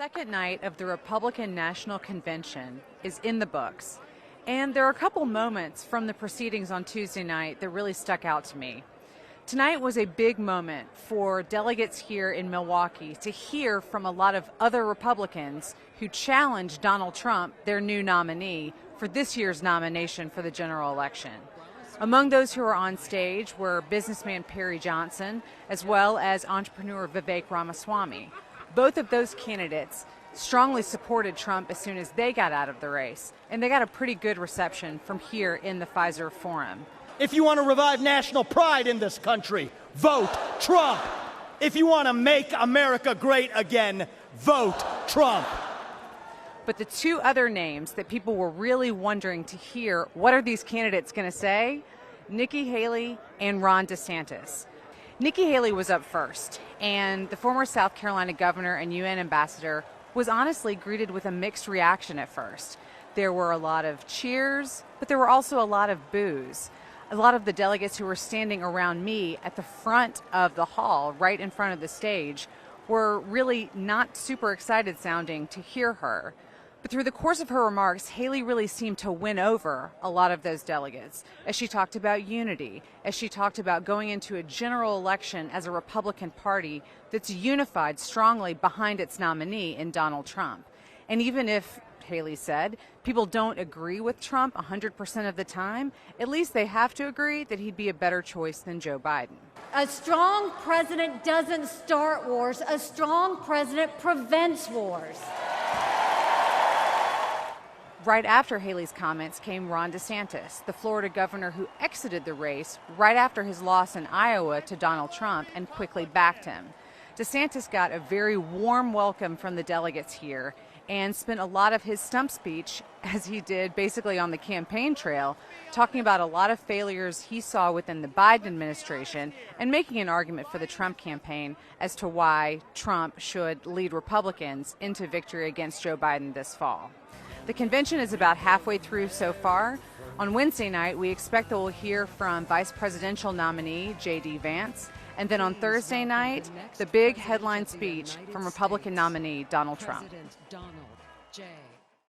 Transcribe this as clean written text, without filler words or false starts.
second night of the Republican National Convention is in the books, and there are a couple moments from the proceedings on Tuesday night that really stuck out to me. Tonight was a big moment for delegates here in Milwaukee to hear from a lot of other Republicans who challenged Donald Trump, their new nominee, for this year's nomination for the general election. Among those who were on stage were businessman Perry Johnson, as well as entrepreneur Vivek Ramaswamy. Both of those candidates strongly supported Trump as soon as they got out of the race, and they got a pretty good reception from here in the Pfizer Forum. If you want to revive national pride in this country, vote Trump. If you want to make America great again, vote Trump. But the two other names that people were really wondering to hear, what are these candidates going to say? Nikki Haley and Ron DeSantis. Nikki Haley was up first, and the former South Carolina governor and UN ambassador was honestly greeted with a mixed reaction at first. There were a lot of cheers, but there were also a lot of boos. A lot of the delegates who were standing around me at the front of the hall, right in front of the stage, were really not super excited sounding to hear her. But through the course of her remarks, Haley really seemed to win over a lot of those delegates as she talked about unity, as she talked about going into a general election as a Republican Party that's unified strongly behind its nominee in Donald Trump. And even if, Haley said, people don't agree with Trump 100% of the time, at least they have to agree that he'd be a better choice than Joe Biden. A strong president doesn't start wars. A strong president prevents wars. Right after Haley's comments came Ron DeSantis, the Florida governor who exited the race right after his loss in Iowa to Donald Trump and quickly backed him. DeSantis got a very warm welcome from the delegates here and spent a lot of his stump speech, as he did basically on the campaign trail, talking about a lot of failures he saw within the Biden administration and making an argument for the Trump campaign as to why Trump should lead Republicans into victory against Joe Biden this fall. The convention is about halfway through so far. On Wednesday night, we expect that we'll hear from Vice Presidential nominee J.D. Vance. And then on Thursday night, the big headline speech from Republican nominee Donald Trump. President Donald J.